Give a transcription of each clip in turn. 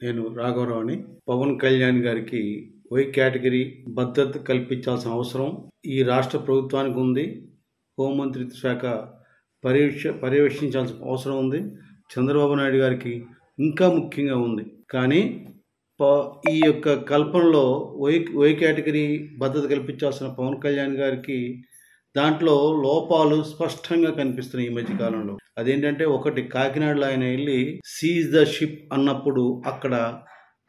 నేను రాఘవరావుని. పవన్ కళ్యాణ్ గారికి why category భద్రత కల్పించాల్సిన అవసరం ఈ రాష్ట్ర ప్రభుత్వానికి ఉంది. హోంమంత్రిత్వ శాఖ పర్యవేక్షించాల్సిన అవసరం ఉంది. చంద్రబాబు నాయుడు గారికి ఇంకా ముఖ్యంగా ఉంది. కానీ ఈ యొక్క కల్పనలో వై కేటగిరీ భద్రత కల్పించాల్సిన పవన్ కళ్యాణ్ గారికి దాంట్లో లోపాలు స్పష్టంగా కనిపిస్తున్నాయి ఈ మధ్య కాలంలో. అదేంటంటే, ఒకటి, కాకినాడలో ఆయన వెళ్ళి సీజ్ ద షిప్ అన్నప్పుడు అక్కడ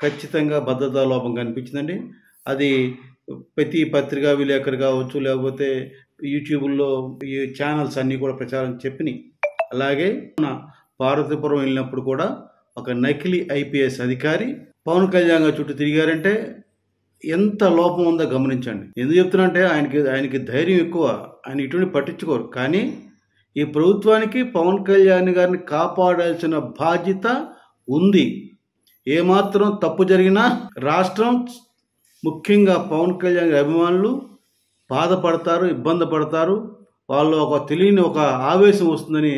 ఖచ్చితంగా భద్రతా లోపం కనిపించిందండి. అది ప్రతి పత్రికా విలేకరు కావచ్చు, లేకపోతే యూట్యూబ్లో ఈ ఛానల్స్ అన్నీ కూడా ప్రచారం చెప్పినాయి. అలాగే పార్వతీపురం వెళ్ళినప్పుడు కూడా ఒక నకిలీ ఐపీఎస్ అధికారి పవన్ కళ్యాణ్ గారి చుట్టూ తిరిగారంటే ఎంత లోపం ఉందో గమనించండి. ఎందుకు చెప్తున్నా అంటే, ఆయనకి ధైర్యం ఎక్కువ, ఆయన ఇటువంటి పట్టించుకోరు. కానీ ఈ ప్రభుత్వానికి పవన్ కళ్యాణ్ గారిని కాపాడాల్సిన బాధ్యత ఉంది. ఏమాత్రం తప్పు జరిగినా రాష్ట్రం, ముఖ్యంగా పవన్ కళ్యాణ్ అభిమానులు బాధపడతారు, ఇబ్బంది పడతారు. వాళ్ళు తెలియని ఒక ఆవేశం వస్తుందని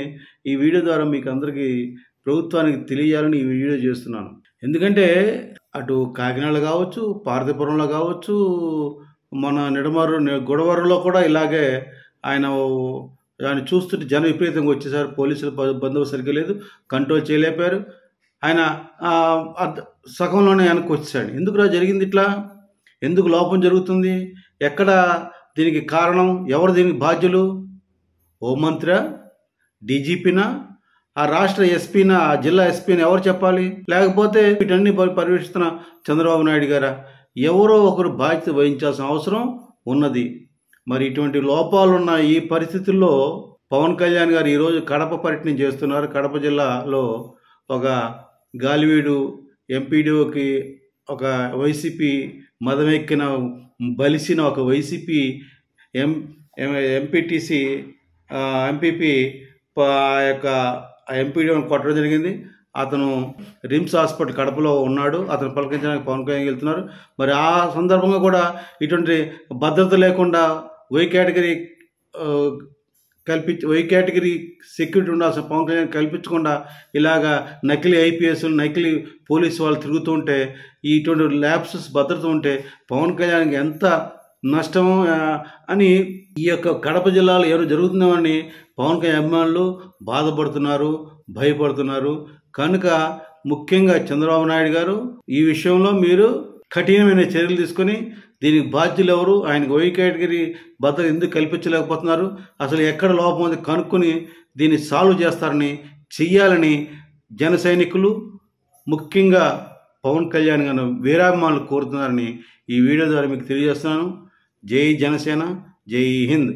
ఈ వీడియో ద్వారా మీకు అందరికీ, ప్రభుత్వానికి తెలియాలని ఈ వీడియో చేస్తున్నాను. ఎందుకంటే అటు కాకినాడలో కావచ్చు, పార్వతీపురంలో కావచ్చు, మన గుడవరలో కూడా ఇలాగే ఆయన చూస్తుంటే జనం విపరీతంగా వచ్చేసారు. పోలీసుల బందోబస్తు సరిగ్గా లేదు, కంట్రోల్ చేయలేపారు. ఆయన సగంలోనే వెనక్కి వచ్చేసాడు. ఎందుకురా జరిగింది ఇట్లా? ఎందుకు లోపం జరుగుతుంది? ఎక్కడ దీనికి కారణం? ఎవరు దీనికి బాధ్యులు? హోంమంత్రి, డీజీపీనా, ఆ రాష్ట్ర ఎస్పీనా, ఆ జిల్లా ఎస్పీని ఎవరు చెప్పాలి? లేకపోతే వీటన్ని పర్యవేక్షిస్తున్న చంద్రబాబు నాయుడు గారా? ఎవరో ఒకరు బాధ్యత వహించాల్సిన అవసరం ఉన్నది. మరి ఇటువంటి లోపాలున్న ఈ పరిస్థితుల్లో పవన్ కళ్యాణ్ గారు ఈరోజు కడప పర్యటన చేస్తున్నారు. కడప జిల్లాలో ఒక గాలివీడు ఎంపీడీఓకి ఒక వైసీపీ మదమెక్కిన బలిసిన ఒక వైసీపీ ఎంపీటీసీ ఎంపీపీ యొక్క ఎంపీడీఓని కొట్టడం జరిగింది. అతను రిమ్స్ హాస్పిటల్ కడపలో ఉన్నాడు. అతను పలకరించడానికి పవన్ కళ్యాణ్ వెళ్తున్నారు. మరి ఆ సందర్భంగా కూడా ఇటువంటి భద్రత లేకుండా వై కేటగిరీ సెక్యూరిటీ ఉండాల్సిన పవన్ కళ్యాణ్ కల్పించకుండా ఇలాగా నకిలీ ఐపీఎస్, నకిలీ పోలీసు వాళ్ళు తిరుగుతూ ఉంటే, ఇటువంటి ల్యాబ్సెస్ భద్రత ఉంటే పవన్ కళ్యాణ్కి ఎంత నష్టము అని ఈ యొక్క కడప జిల్లాలో ఎవరు జరుగుతుందని పవన్ కళ్యాణ్ అభిమానులు బాధపడుతున్నారు, భయపడుతున్నారు. కనుక ముఖ్యంగా చంద్రబాబు నాయుడు గారు ఈ విషయంలో మీరు కఠినమైన చర్యలు తీసుకొని దీనికి బాధ్యులు ఎవరు, ఆయనకు వై కేటగిరీ భద్రత ఎందుకు కల్పించలేకపోతున్నారు, అసలు ఎక్కడ లోపం ఉంది కనుక్కొని దీన్ని సాల్వ్ చెయ్యాలని జన సైనికులు, ముఖ్యంగా పవన్ కళ్యాణ్ గారు వీరాభిమానులు కోరుతున్నారని ఈ వీడియో ద్వారా మీకు తెలియజేస్తున్నాను. జై జనసేన, జై హింద్.